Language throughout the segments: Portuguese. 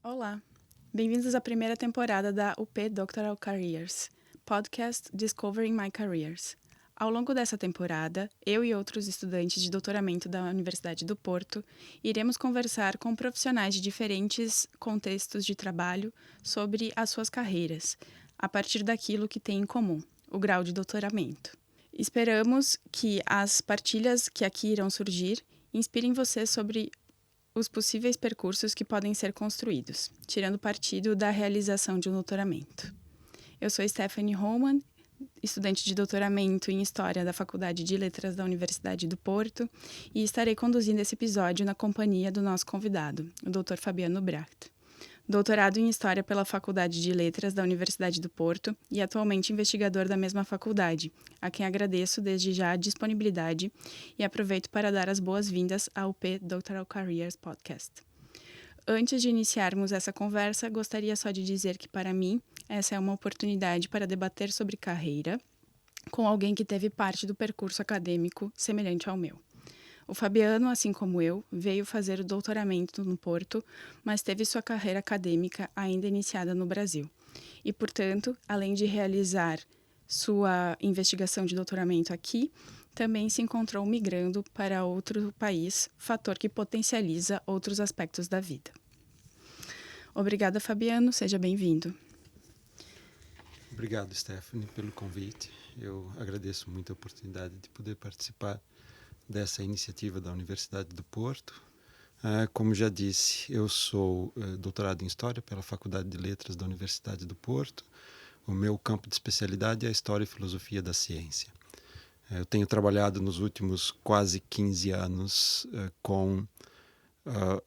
Olá, bem-vindos à primeira temporada da UP Doctoral Careers, podcast Discovering My Careers. Ao longo dessa temporada, eu e outros estudantes de doutoramento da Universidade do Porto iremos conversar com profissionais de diferentes contextos de trabalho sobre as suas carreiras, a partir daquilo que têm em comum, o grau de doutoramento. Esperamos que as partilhas que aqui irão surgir inspirem você sobre os possíveis percursos que podem ser construídos, tirando partido da realização de um doutoramento. Eu sou Stephanie Homan, estudante de doutoramento em História da Faculdade de Letras da Universidade do Porto, e estarei conduzindo esse episódio na companhia do nosso convidado, o Dr. Fabiano Bracht. Doutorado em História pela Faculdade de Letras da Universidade do Porto e atualmente investigador da mesma faculdade, a quem agradeço desde já a disponibilidade e aproveito para dar as boas-vindas ao UP Doctoral Careers Podcast. Antes de iniciarmos essa conversa, gostaria só de dizer que, para mim, essa é uma oportunidade para debater sobre carreira com alguém que teve parte do percurso acadêmico semelhante ao meu. O Fabiano, assim como eu, veio fazer o doutoramento no Porto, mas teve sua carreira acadêmica ainda iniciada no Brasil. E, portanto, além de realizar sua investigação de doutoramento aqui, também se encontrou migrando para outro país, fator que potencializa outros aspectos da vida. Obrigada, Fabiano. Seja bem-vindo. Obrigado, Stephanie, pelo convite. Eu agradeço muito a oportunidade de poder participar dessa iniciativa da Universidade do Porto. Como já disse, eu sou doutorado em História pela Faculdade de Letras da Universidade do Porto. O meu campo de especialidade é a História e Filosofia da Ciência. Eu tenho trabalhado nos últimos quase 15 anos com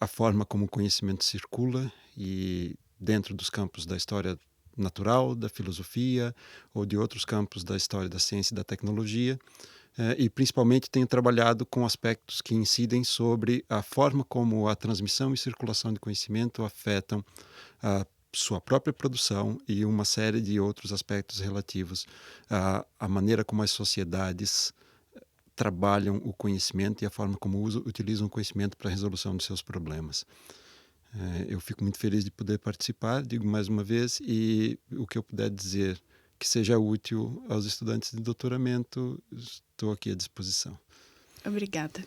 a forma como o conhecimento circula e dentro dos campos da história natural, da filosofia ou de outros campos da história da ciência e da tecnologia. E principalmente tenho trabalhado com aspectos que incidem sobre a forma como a transmissão e circulação de conhecimento afetam a sua própria produção e uma série de outros aspectos relativos à maneira como as sociedades trabalham o conhecimento e a forma como utilizam o conhecimento para a resolução de seus problemas. Eu fico muito feliz de poder participar, digo mais uma vez, e o que eu puder dizer que seja útil aos estudantes de doutoramento, estou aqui à disposição. Obrigada.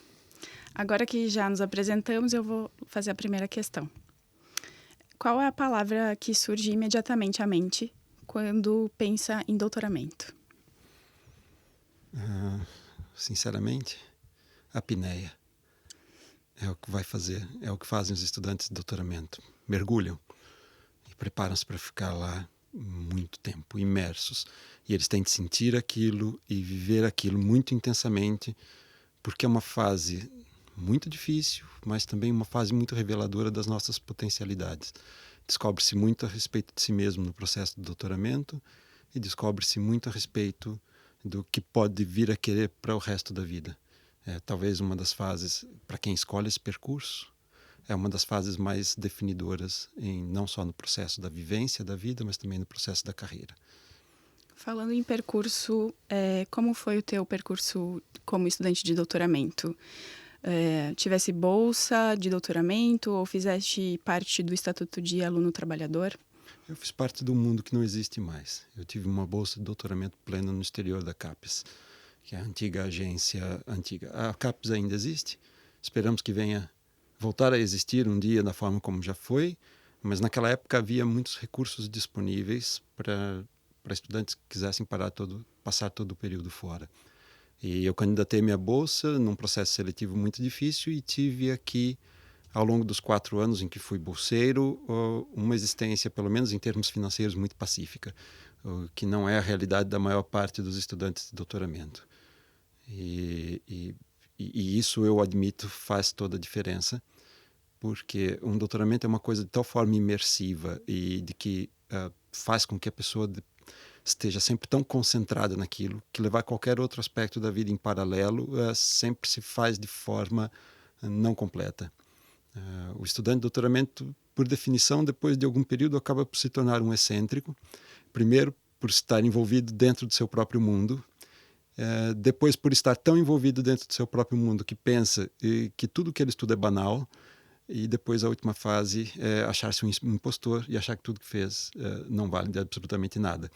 Agora que já nos apresentamos, eu vou fazer a primeira questão. Qual é a palavra que surge imediatamente à mente quando pensa em doutoramento? Sinceramente, apneia. É o que vai fazer, é o que fazem os estudantes de doutoramento. Mergulham e preparam-se para ficar lá muito tempo, imersos. E eles têm de sentir aquilo e viver aquilo muito intensamente, porque é uma fase muito difícil, mas também uma fase muito reveladora das nossas potencialidades. Descobre-se muito a respeito de si mesmo no processo de doutoramento e descobre-se muito a respeito do que pode vir a querer para o resto da vida. Talvez uma das fases, para quem escolhe esse percurso, é uma das fases mais definidoras, não só no processo da vivência da vida, mas também no processo da carreira. Falando em percurso, como foi o teu percurso como estudante de doutoramento? Tivesse bolsa de doutoramento ou fizeste parte do Estatuto de Aluno Trabalhador? Eu fiz parte do mundo que não existe mais. Eu tive uma bolsa de doutoramento plena no exterior da CAPES, que é a antiga agência antiga. A CAPES ainda existe, esperamos que venha voltar a existir um dia da forma como já foi, mas naquela época havia muitos recursos disponíveis para estudantes que quisessem passar todo o período fora. E eu candidatei minha bolsa num processo seletivo muito difícil e tive aqui, ao longo dos 4 anos em que fui bolseiro, uma existência, pelo menos em termos financeiros, muito pacífica, que não é a realidade da maior parte dos estudantes de doutoramento. E isso, eu admito, faz toda a diferença, porque um doutoramento é uma coisa de tal forma imersiva e de que faz com que a pessoa esteja sempre tão concentrada naquilo que levar qualquer outro aspecto da vida em paralelo sempre se faz de forma não completa. O estudante de doutoramento, por definição, depois de algum período, acaba por se tornar um excêntrico, primeiro por estar envolvido dentro do seu próprio mundo Depois, por estar tão envolvido dentro do seu próprio mundo, que pensa que tudo que ele estuda é banal, e depois a última fase é achar-se um impostor e achar que tudo que fez não vale de absolutamente nada.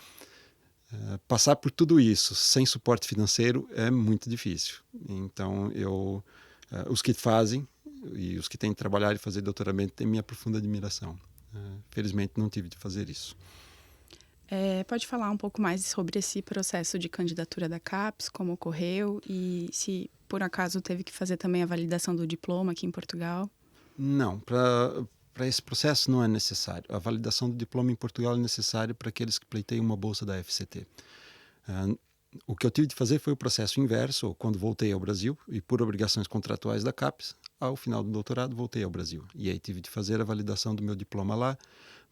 Passar por tudo isso sem suporte financeiro é muito difícil. Então, os que fazem e os que têm de trabalhar e fazer doutoramento têm minha profunda admiração. Felizmente, não tive de fazer isso. Pode falar um pouco mais sobre esse processo de candidatura da CAPES, como ocorreu e se por acaso teve que fazer também a validação do diploma aqui em Portugal? Não, para esse processo não é necessário. A validação do diploma em Portugal é necessária para aqueles que pleiteiam uma bolsa da FCT. O que eu tive de fazer foi o processo inverso, quando voltei ao Brasil, e por obrigações contratuais da CAPES, ao final do doutorado voltei ao Brasil. E aí tive de fazer a validação do meu diploma lá,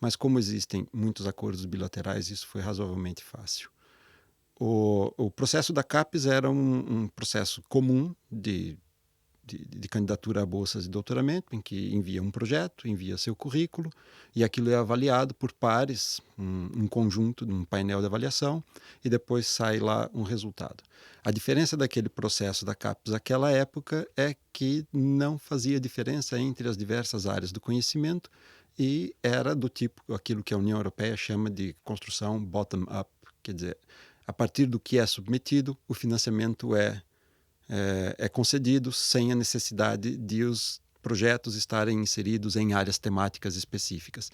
mas como existem muitos acordos bilaterais, isso foi razoavelmente fácil. O processo da CAPES era um processo comum de candidatura a bolsas de doutoramento, em que envia um projeto, envia seu currículo, e aquilo é avaliado por pares, um conjunto, um painel de avaliação, e depois sai lá um resultado. A diferença daquele processo da CAPES naquela época é que não fazia diferença entre as diversas áreas do conhecimento e era do tipo, aquilo que a União Europeia chama de construção bottom-up, quer dizer, a partir do que é submetido, o financiamento é concedido sem a necessidade de os projetos estarem inseridos em áreas temáticas específicas.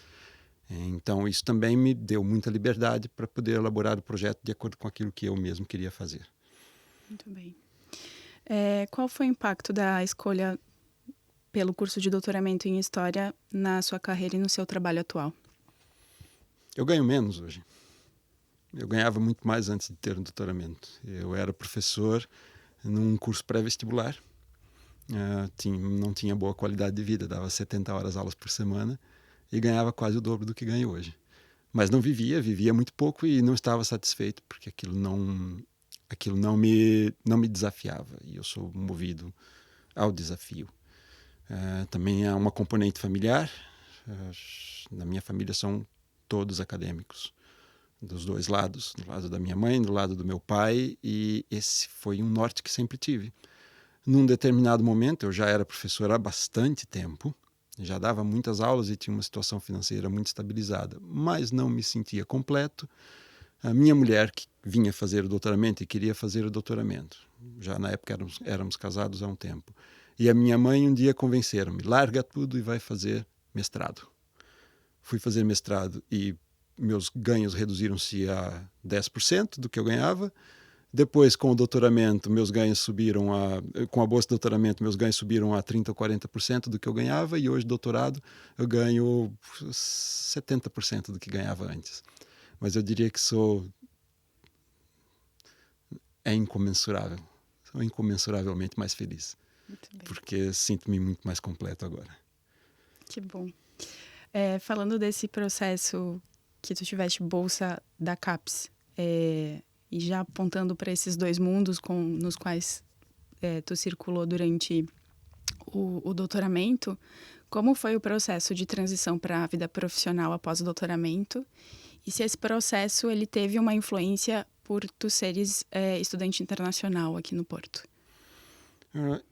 Então, isso também me deu muita liberdade para poder elaborar o projeto de acordo com aquilo que eu mesmo queria fazer. Muito bem. Qual foi o impacto da escolha pelo curso de doutoramento em História na sua carreira e no seu trabalho atual? Eu ganho menos hoje. Eu ganhava muito mais antes de ter um doutoramento. Eu era professor num curso pré-vestibular, não tinha boa qualidade de vida, dava 70 horas aulas por semana e ganhava quase o dobro do que ganho hoje. Mas não vivia muito pouco e não estava satisfeito, porque aquilo não me desafiava, e eu sou movido ao desafio. Também há uma componente familiar. Na minha família são todos acadêmicos, dos dois lados, do lado da minha mãe, do lado do meu pai, e esse foi um norte que sempre tive. Num determinado momento, eu já era professor há bastante tempo, já dava muitas aulas e tinha uma situação financeira muito estabilizada, mas não me sentia completo. A minha mulher, que vinha fazer o doutoramento e queria fazer o doutoramento, já na época éramos casados há um tempo, e a minha mãe um dia convenceram-me, larga tudo e vai fazer mestrado. Fui fazer mestrado e meus ganhos reduziram-se a 10% do que eu ganhava. Depois, com o doutoramento, meus ganhos subiram com a bolsa de doutoramento, meus ganhos subiram a 30% ou 40% do que eu ganhava, e hoje, doutorado, eu ganho 70% do que ganhava antes. Mas eu diria que é incomensurável. Sou incomensuravelmente mais feliz. Porque sinto-me muito mais completo agora. Que bom. Falando desse processo que tu tiveste bolsa da CAPES, e já apontando para esses dois mundos nos quais tu circulou durante o doutoramento, como foi o processo de transição para a vida profissional após o doutoramento? E se esse processo ele teve uma influência por tu seres estudante internacional aqui no Porto?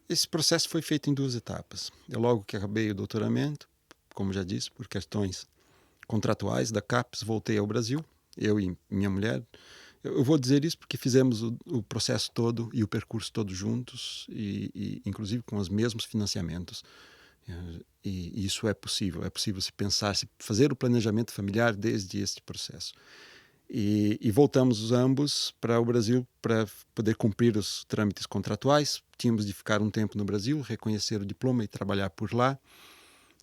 Esse processo foi feito em 2 etapas. Eu, logo que acabei o doutoramento, como já disse, por questões contratuais da CAPES, voltei ao Brasil, eu e minha mulher. Eu vou dizer isso porque fizemos o processo todo e o percurso todo juntos, e inclusive com os mesmos financiamentos. E isso é possível se pensar, se fazer o planejamento familiar desde este processo. E voltamos ambos para o Brasil para poder cumprir os trâmites contratuais. Tínhamos de ficar um tempo no Brasil, reconhecer o diploma e trabalhar por lá.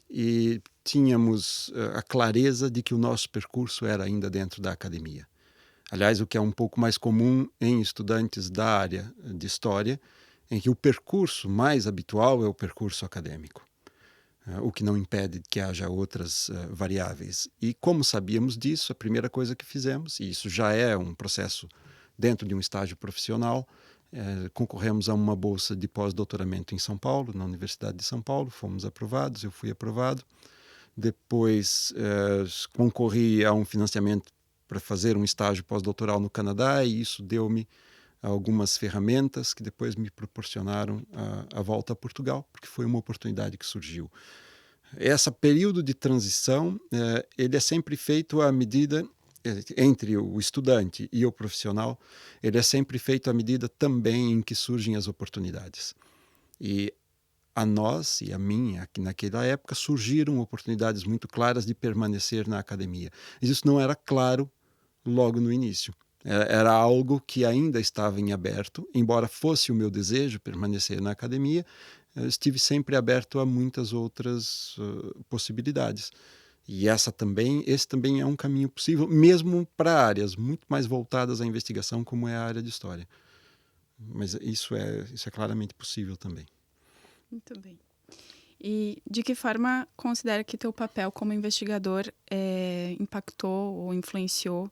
E tínhamos a clareza de que o nosso percurso era ainda dentro da academia. Aliás, o que é um pouco mais comum em estudantes da área de história, em que o percurso mais habitual é o percurso acadêmico. O que não impede que haja outras variáveis. E como sabíamos disso, a primeira coisa que fizemos, e isso já é um processo dentro de um estágio profissional, concorremos a uma bolsa de pós-doutoramento em São Paulo, na Universidade de São Paulo, fomos aprovados, eu fui aprovado. Depois concorri a um financiamento para fazer um estágio pós-doutoral no Canadá, e isso deu-me algumas ferramentas que depois me proporcionaram a volta a Portugal, porque foi uma oportunidade que surgiu. Esse período de transição, ele é sempre feito à medida, entre o estudante e o profissional, ele é sempre feito à medida também em que surgem as oportunidades. E a nós e a mim, naquela época, surgiram oportunidades muito claras de permanecer na academia. Isso não era claro logo no início. Era algo que ainda estava em aberto, embora fosse o meu desejo permanecer na academia, estive sempre aberto a muitas outras possibilidades. E esse também é um caminho possível, mesmo para áreas muito mais voltadas à investigação, como é a área de história. Mas isso é claramente possível também. Muito bem. E de que forma considera que teu papel como investigador impactou ou influenciou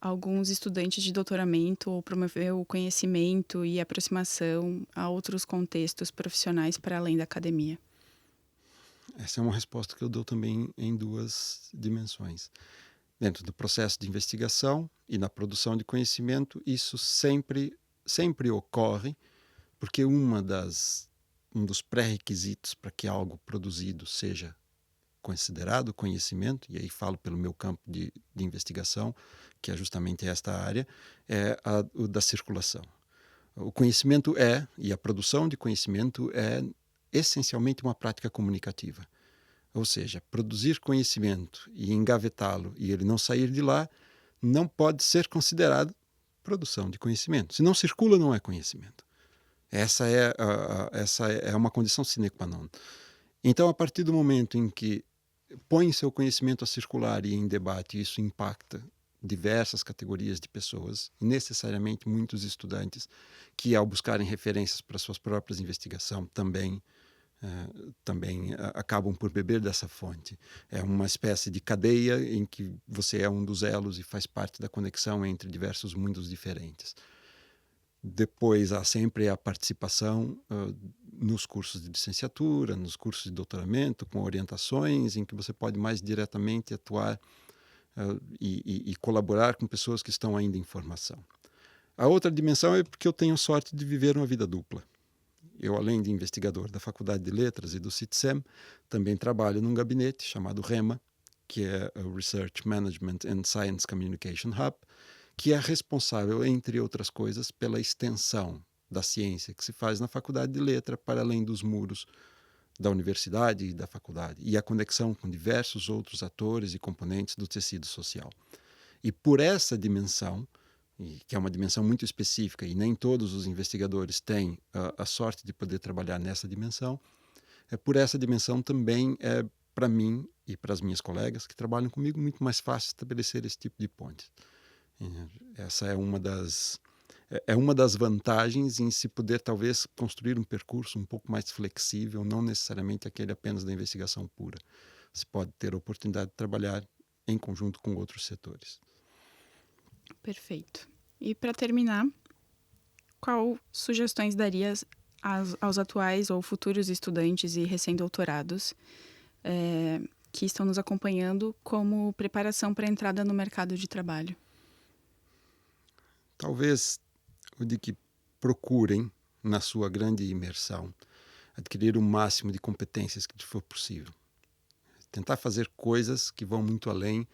alguns estudantes de doutoramento ou promoveu o conhecimento e aproximação a outros contextos profissionais para além da academia? Essa é uma resposta que eu dou também em duas dimensões. Dentro do processo de investigação e na produção de conhecimento, isso sempre ocorre, porque um dos pré-requisitos para que algo produzido seja considerado conhecimento, e aí falo pelo meu campo de investigação, que é justamente esta área, é o da circulação. O conhecimento e a produção de conhecimento é essencialmente uma prática comunicativa. Ou seja, produzir conhecimento e engavetá-lo e ele não sair de lá não pode ser considerado produção de conhecimento. Se não circula, não é conhecimento. Essa é uma condição sine qua non. Então, a partir do momento em que põe seu conhecimento a circular e em debate, isso impacta diversas categorias de pessoas, necessariamente muitos estudantes que, ao buscarem referências para suas próprias investigações, também acabam por beber dessa fonte. É uma espécie de cadeia em que você é um dos elos e faz parte da conexão entre diversos mundos diferentes. Depois há sempre a participação nos cursos de licenciatura, nos cursos de doutoramento, com orientações em que você pode mais diretamente atuar e colaborar com pessoas que estão ainda em formação. A outra dimensão é porque eu tenho sorte de viver uma vida dupla. Eu, além de investigador da Faculdade de Letras e do CITSEM, também trabalho num gabinete chamado REMA, que é o Research Management and Science Communication Hub, que é responsável, entre outras coisas, pela extensão da ciência que se faz na Faculdade de Letras para além dos muros da universidade e da faculdade, e a conexão com diversos outros atores e componentes do tecido social. E por essa dimensão, que é uma dimensão muito específica, e nem todos os investigadores têm a sorte de poder trabalhar nessa dimensão, por essa dimensão também é, para mim e para as minhas colegas que trabalham comigo, muito mais fácil estabelecer esse tipo de ponte. Essa é uma das vantagens em se poder talvez construir um percurso um pouco mais flexível, não necessariamente aquele apenas da investigação pura. Se pode ter a oportunidade de trabalhar em conjunto com outros setores. Perfeito. E para terminar, qual sugestões darias aos atuais ou futuros estudantes e recém-doutorados que estão nos acompanhando como preparação para a entrada no mercado de trabalho? Talvez o de que procurem, na sua grande imersão, adquirir o máximo de competências que for possível. Tentar fazer coisas que vão muito além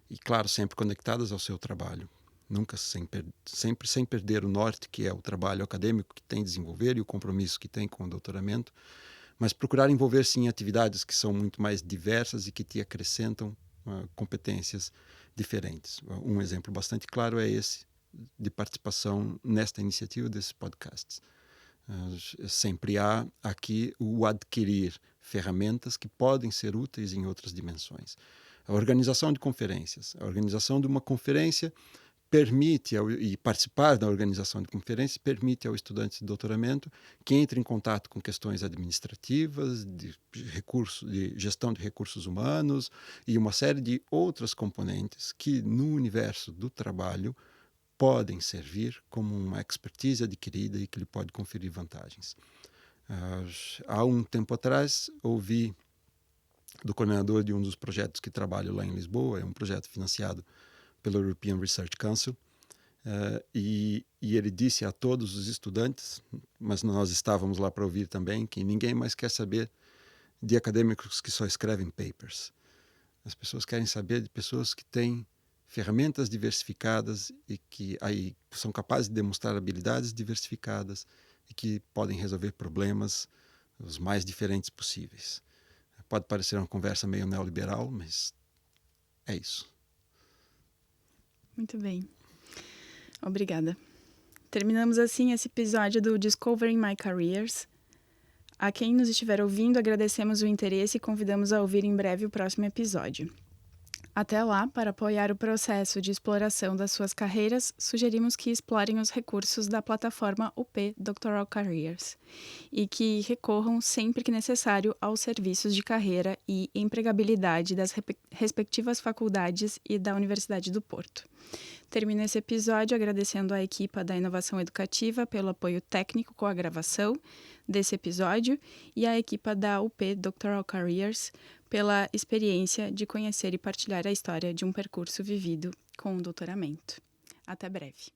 e, claro, sempre conectadas ao seu trabalho. Nunca sempre sem perder o norte, que é o trabalho acadêmico que tem de desenvolver e o compromisso que tem com o doutoramento, mas procurar envolver-se em atividades que são muito mais diversas e que te acrescentam competências diferentes. Um exemplo bastante claro é esse de participação nesta iniciativa desses podcasts. Sempre há aqui o adquirir ferramentas que podem ser úteis em outras dimensões. A organização de conferências. A organização de uma conferência permite, e participar da organização de conferências, permite ao estudante de doutoramento que entre em contato com questões administrativas, de gestão de recursos humanos e uma série de outras componentes que, no universo do trabalho, podem servir como uma expertise adquirida e que lhe pode conferir vantagens. Há um tempo atrás, ouvi do coordenador de um dos projetos que trabalho lá em Lisboa, é um projeto financiado pelo European Research Council, E ele disse a todos os estudantes, mas nós estávamos lá para ouvir também, que ninguém mais quer saber de acadêmicos que só escrevem papers. As pessoas querem saber de pessoas que têm ferramentas diversificadas e que aí são capazes de demonstrar habilidades diversificadas e que podem resolver problemas os mais diferentes possíveis. Pode parecer uma conversa meio neoliberal, mas é isso. Muito bem. Obrigada. Terminamos assim esse episódio do Discovering My Careers. A quem nos estiver ouvindo, agradecemos o interesse e convidamos a ouvir em breve o próximo episódio. Até lá, para apoiar o processo de exploração das suas carreiras, sugerimos que explorem os recursos da plataforma UP Doctoral Careers e que recorram sempre que necessário aos serviços de carreira e empregabilidade das respectivas faculdades e da Universidade do Porto. Termino esse episódio agradecendo à equipa da Inovação Educativa pelo apoio técnico com a gravação desse episódio e à equipa da UP Doctoral Careers pela experiência de conhecer e partilhar a história de um percurso vivido com o doutoramento. Até breve.